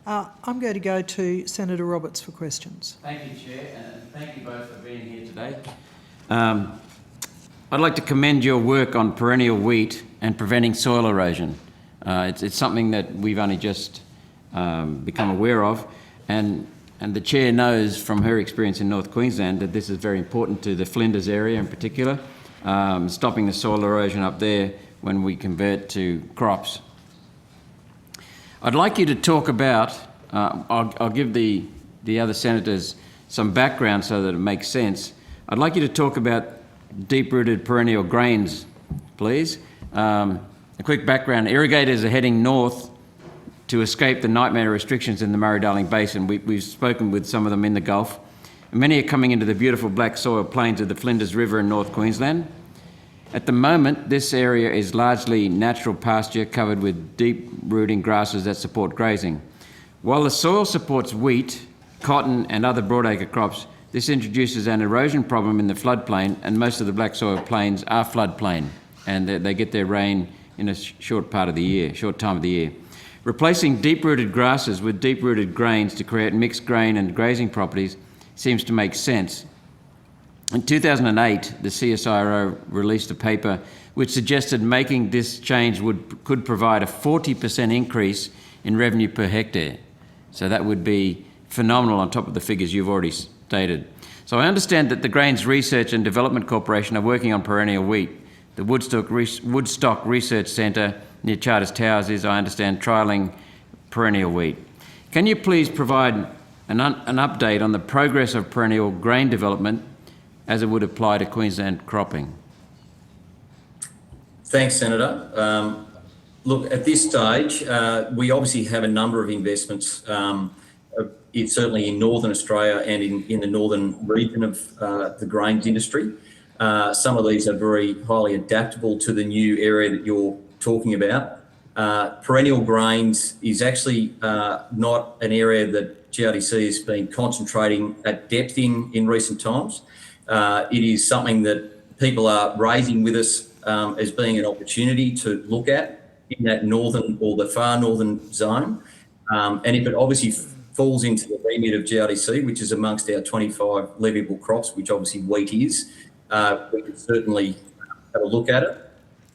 I'm going to go to Senator Roberts for questions. Thank you, Chair, and thank you both for being here today. I'd like to commend your work on perennial wheat and preventing soil erosion. It's something that we've only just become aware of, and the Chair knows from her experience in North Queensland that this is very important to the Flinders area in particular, stopping the soil erosion up there when we convert to crops. I'd like you to talk about, I'll give the other senators some background so that it makes sense. I'd like you to talk about deep-rooted perennial grains, please. A quick background, irrigators are heading north to escape the nightmare restrictions in the Murray Darling Basin. We've spoken with some of them in the Gulf. And many are coming into the beautiful black soil plains of the Flinders River in North Queensland. At the moment, this area is largely natural pasture covered with deep-rooting grasses that support grazing. While the soil supports wheat, cotton and other broadacre crops, this introduces an erosion problem in the floodplain, and most of the black soil plains are floodplain, and they get their rain in a short time of the year. Replacing deep-rooted grasses with deep-rooted grains to create mixed grain and grazing properties seems to make sense. In 2008, the CSIRO released a paper which suggested making this change could provide a 40% increase in revenue per hectare. So that would be phenomenal on top of the figures you've already stated. So I understand that the Grains Research and Development Corporation are working on perennial wheat. The Woodstock Research Centre near Charters Towers is, I understand, trialling perennial wheat. Can you please provide an update on the progress of perennial grain development as it would apply to Queensland cropping? Thanks, Senator. Look, at this stage, we obviously have a number of investments, it's certainly in Northern Australia and in the northern region of the grains industry. Some of these are very highly adaptable to the new area that you're talking about. Perennial grains is actually not an area that GRDC has been concentrating at depth in recent times. It is something that people are raising with us as being an opportunity to look at in that northern or the far northern zone. And if it obviously falls into the remit of GRDC, which is amongst our 25 leviable crops, which obviously wheat is, we can certainly have a look at it.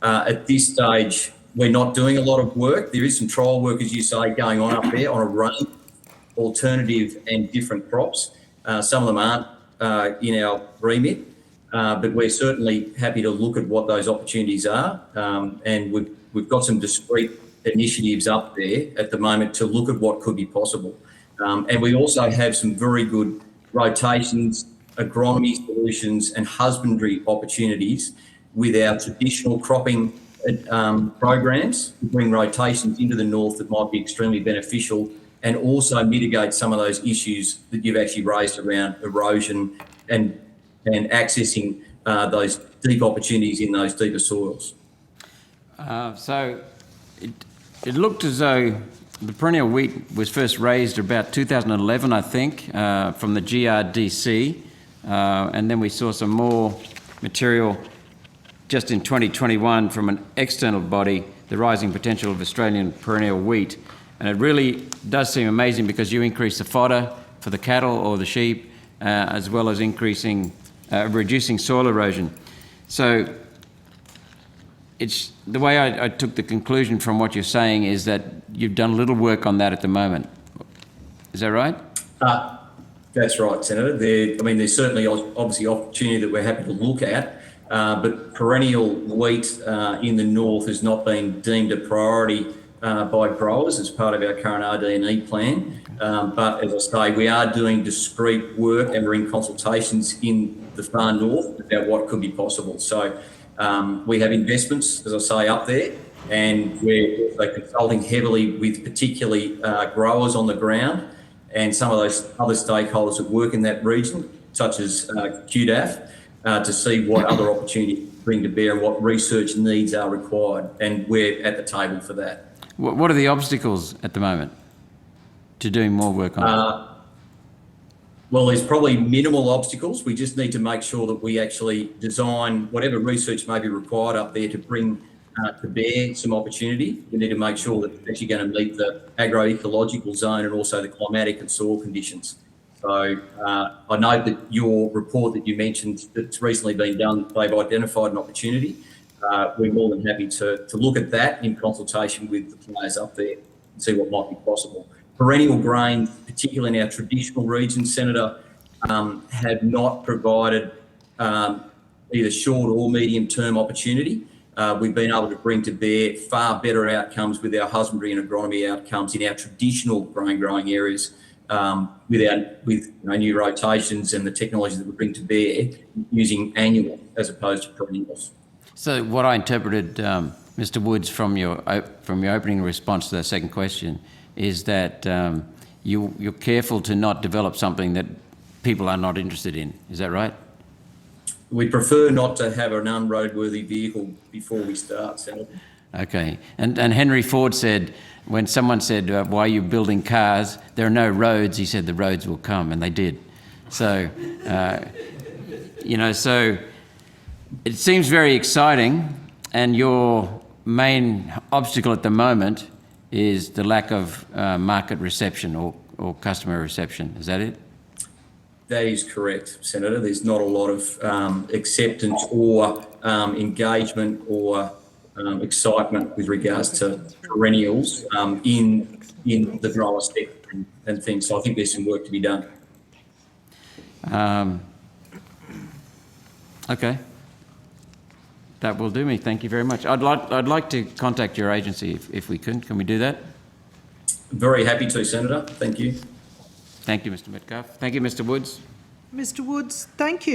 At this stage, we're not doing a lot of work. There is some trial work, as you say, going on up there on a range of alternative and different crops. Some of them aren't in our remit, but we're certainly happy to look at what those opportunities are. And we've got some discrete initiatives up there at the moment to look at what could be possible. And we also have some very good rotations, agronomy solutions and husbandry opportunities with our traditional cropping programs to bring rotations into the north that might be extremely beneficial and also mitigate some of those issues that you've actually raised around erosion and accessing those deep opportunities in those deeper soils. So it looked as though the perennial wheat was first raised about 2011, I think, from the GRDC, and then we saw some more material just in 2021 from an external body, the Rising Potential of Australian Perennial Wheat. And it really does seem amazing because you increase the fodder for the cattle or the sheep, as well as reducing soil erosion. So it's the way I took the conclusion from what you're saying is that you've done a little work on that at the moment. Is that right? That's right, Senator. There's certainly obviously opportunity that we're happy to look at, but perennial wheat in the north has not been deemed a priority by growers as part of our current RD&E plan. But as I say, we are doing discrete work and we're in consultations in the far north about what could be possible. So we have investments, as I say, up there, and we're also consulting heavily with particularly growers on the ground and some of those other stakeholders that work in that region, such as QDAF, to see what other opportunities bring to bear and what research needs are required. And we're at the table for that. What are the obstacles at the moment to doing more work on it? Well, there's probably minimal obstacles. We just need to make sure that we actually design whatever research may be required up there to bring to bear some opportunity. We need to make sure that it's actually going to meet the agroecological zone and also the climatic and soil conditions. So I know that your report that you mentioned that's recently been done, they've identified an opportunity. We're more than happy to look at that in consultation with the players up there and see what might be possible. Perennial grains, particularly in our traditional regions, Senator, have not provided either short or medium-term opportunity. We've been able to bring to bear far better outcomes with our husbandry and agronomy outcomes in our traditional grain growing areas with new rotations and the technologies that we bring to bear using annual as opposed to perennials. So what I interpreted, Mr. Woods, from your opening response to that second question is that you're careful to not develop something that people are not interested in. Is that right? We prefer not to have an unroadworthy vehicle before we start, Senator. Okay. And Henry Ford said, when someone said, why are you building cars? There are no roads. He said, the roads will come, and they did. So, so it seems very exciting, and your main obstacle at the moment is the lack of market reception or customer reception. Is that it? That is correct, Senator. There's not a lot of acceptance or engagement or excitement with regards to perennials in the grower sector and things. So I think there's some work to be done. Okay. That will do me. Thank you very much. I'd like to contact your agency if we can. Can we do that? Very happy to, Senator. Thank you. Thank you, Mr. Metcalf. Thank you, Mr. Woods. Mr. Woods, thank you.